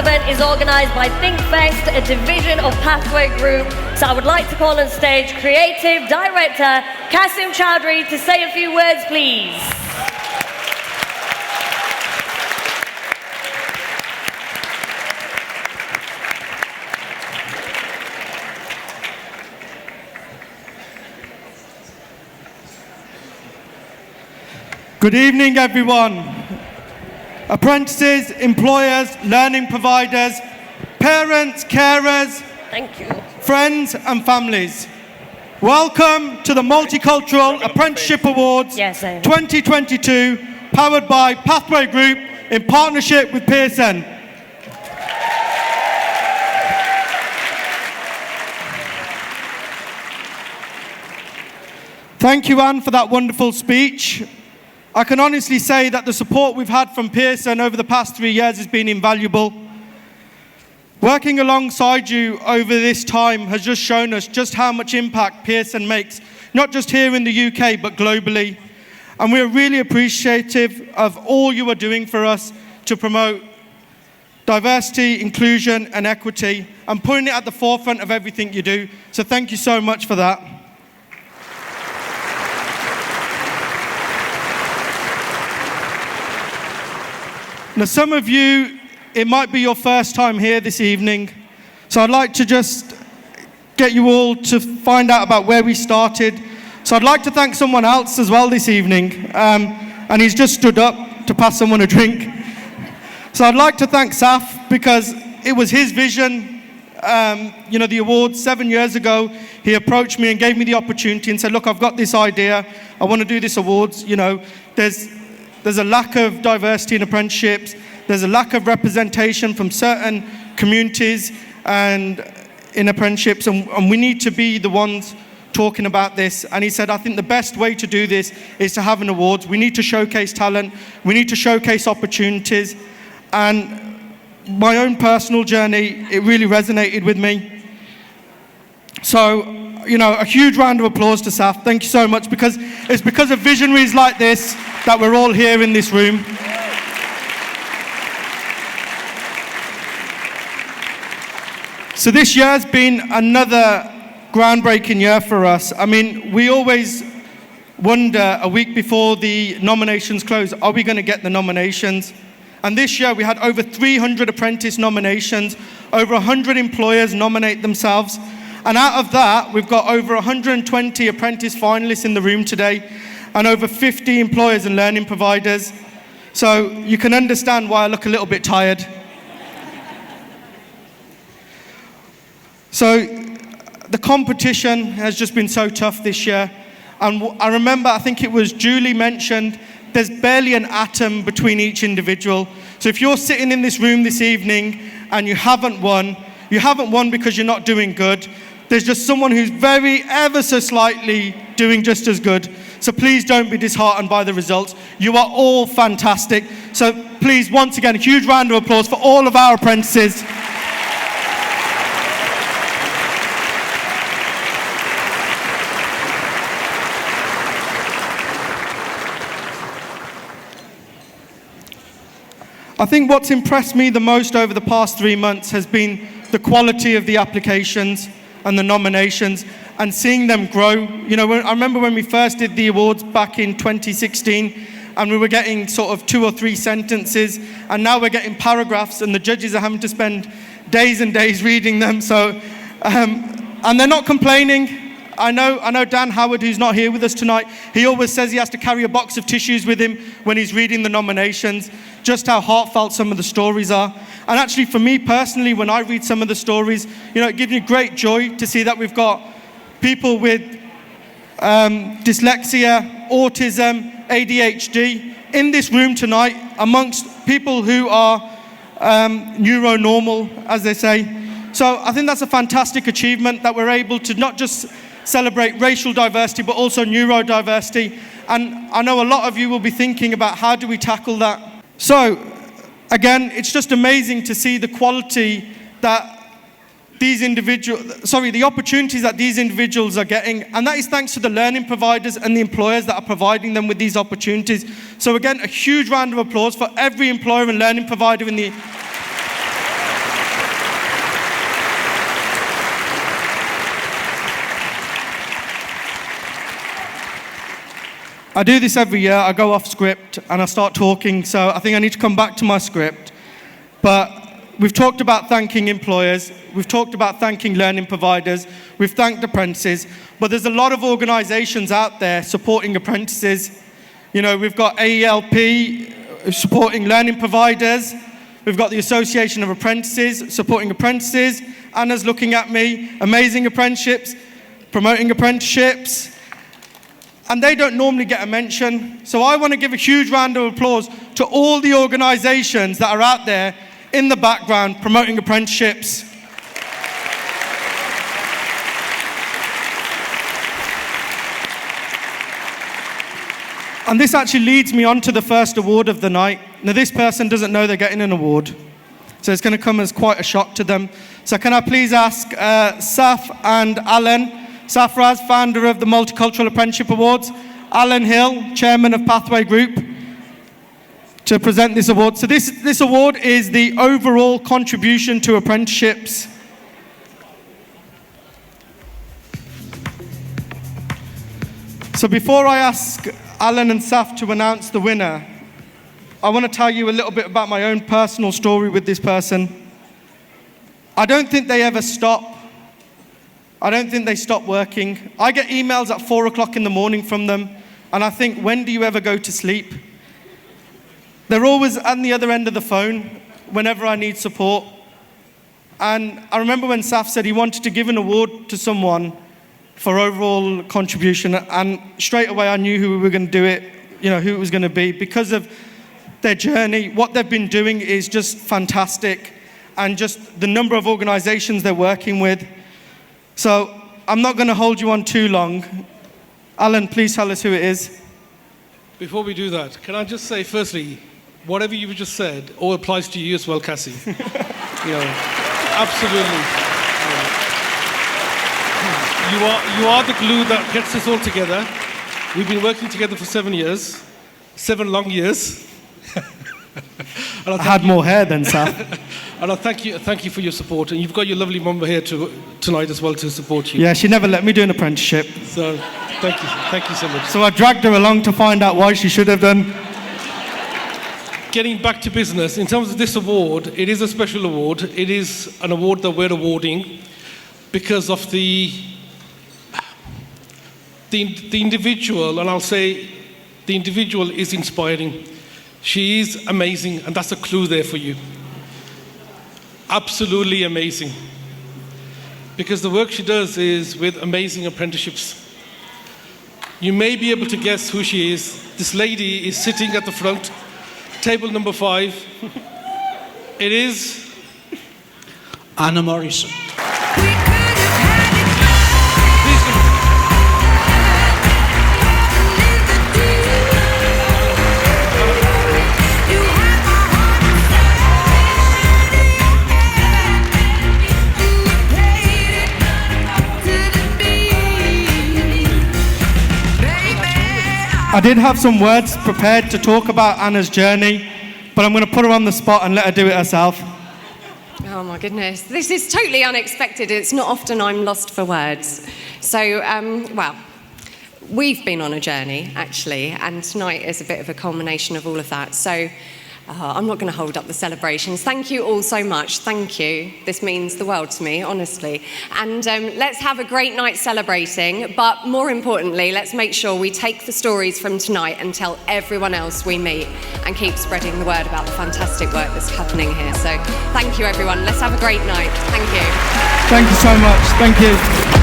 event is organised by ThinkFest, a division of Pathway Group. So I would like to call on stage Creative Director Kasim Choudhry to say a few words, please. Good evening, everyone. Apprentices, employers, learning providers, parents, carers, thank you, friends and families. Welcome to the Multicultural Apprenticeship Awards 2022, powered by Pathway Group in partnership with Pearson. Thank you, Anne, for that wonderful speech. I can honestly say that the support we've had from Pearson over the past 3 years has been invaluable. Working alongside you over this time has just shown us just how much impact Pearson makes, not just here in the UK, but globally. And we're really appreciative of all you are doing for us to promote diversity, inclusion, and equity, and putting it at the forefront of everything you do. So thank you so much for that. Now, some of you, it might be your first time here this evening, so I'd like to just get you all to find out about where we started. So I'd like to thank someone else as well this evening, and he's just stood up to pass someone a drink. So I'd like to thank Saf, because it was his vision. The awards 7 years ago, he approached me and gave me the opportunity and said, look, I've got this idea, I want to do this awards. There's a lack of diversity in apprenticeships. There's a lack of representation from certain communities and in apprenticeships, and we need to be the ones talking about this. And he said, I think the best way to do this is to have an awards. We need to showcase talent. We need to showcase opportunities. And my own personal journey, it really resonated with me. So, a huge round of applause to Saf. Thank you so much, because it's because of visionaries like this that we're all here in this room. So this year's been another groundbreaking year for us. I mean, we always wonder a week before the nominations close, are we going to get the nominations? And this year we had over 300 apprentice nominations, over 100 employers nominate themselves. And out of that, we've got over 120 apprentice finalists in the room today, and over 50 employers and learning providers. So you can understand why I look a little bit tired. So the competition has just been so tough this year. And I remember, I think it was Julie mentioned, there's barely an atom between each individual. So if you're sitting in this room this evening and you haven't won because you're not doing good. There's just someone who's ever so slightly doing just as good. So please don't be disheartened by the results. You are all fantastic. So please, once again, a huge round of applause for all of our apprentices. I think what's impressed me the most over the past 3 months has been the quality of the applications and the nominations, and seeing them grow. I remember when we first did the awards back in 2016, and we were getting sort of 2 or 3 sentences, and now we're getting paragraphs, and the judges are having to spend days and days reading them. So, and they're not complaining. I know Dan Howard, who's not here with us tonight, he always says he has to carry a box of tissues with him when he's reading the nominations, just how heartfelt some of the stories are. And actually, for me personally, when I read some of the stories, it gives me great joy to see that we've got people with dyslexia, autism, ADHD in this room tonight, amongst people who are neuronormal, as they say. So I think that's a fantastic achievement, that we're able to not just celebrate racial diversity, but also neurodiversity. And I know a lot of you will be thinking about how do we tackle that. So, again, it's just amazing to see the quality that the opportunities that these individuals are getting, and that is thanks to the learning providers and the employers that are providing them with these opportunities. So again, a huge round of applause for every employer and learning provider in the I do this every year. I go off script and I start talking, so I think I need to come back to my script. But we've talked about thanking employers, we've talked about thanking learning providers, we've thanked apprentices, but there's a lot of organisations out there supporting apprentices. You know, we've got AELP supporting learning providers, we've got the Association of Apprentices supporting apprentices, Anna's looking at me, Amazing Apprenticeships, promoting apprenticeships, and they don't normally get a mention. So I want to give a huge round of applause to all the organisations that are out there in the background promoting apprenticeships. And this actually leads me on to the first award of the night. Now this person doesn't know they're getting an award, so it's going to come as quite a shock to them. So can I please ask Saf and Alan, Safraz, founder of the Multicultural Apprenticeship Awards, Alan Hill, chairman of Pathway Group, to present this award. So this award is the overall contribution to apprenticeships. So before I ask Alan and Saf to announce the winner, I want to tell you a little bit about my own personal story with this person. I don't think they ever stop. I don't think they stop working. I get emails at 4 o'clock in the morning from them, and I think, when do you ever go to sleep? They're always on the other end of the phone whenever I need support. And I remember when Saf said he wanted to give an award to someone for overall contribution, and straight away I knew who we were going to do it, you know, who it was going to be, because of their journey. What they've been doing is just fantastic, and just the number of organisations they're working with. So I'm not going to hold you on too long. Alan, please tell us who it is. Before we do that, can I just say, firstly, whatever you've just said all applies to you as well, Kasim. Absolutely. You are the glue that gets us all together. We've been working together for 7 years, 7 long years. I had more hair than Saf. And I thank you for your support. And you've got your lovely mum here tonight as well to support you. Yeah, she never let me do an apprenticeship. So thank you so much. So I dragged her along to find out why she should have done. Getting back to business, in terms of this award, it is a special award. It is an award that we're awarding because of the individual, and I'll say the individual is inspiring. She is amazing, and that's a clue there for you. Absolutely amazing. Because the work she does is with amazing apprenticeships. You may be able to guess who she is. This lady is sitting at the front, table number 5. It is Anna Morrison. I did have some words prepared to talk about Anna's journey, but I'm going to put her on the spot and let her do it herself. Oh my goodness, this is totally unexpected. It's not often I'm lost for words. So, well, we've been on a journey, actually, and tonight is a bit of a culmination of all of that. So, I'm not going to hold up the celebrations. Thank you all so much. Thank you. This means the world to me, honestly. And let's have a great night celebrating, but more importantly, let's make sure we take the stories from tonight and tell everyone else we meet and keep spreading the word about the fantastic work that's happening here. So thank you, everyone. Let's have a great night. Thank you. Thank you so much. Thank you.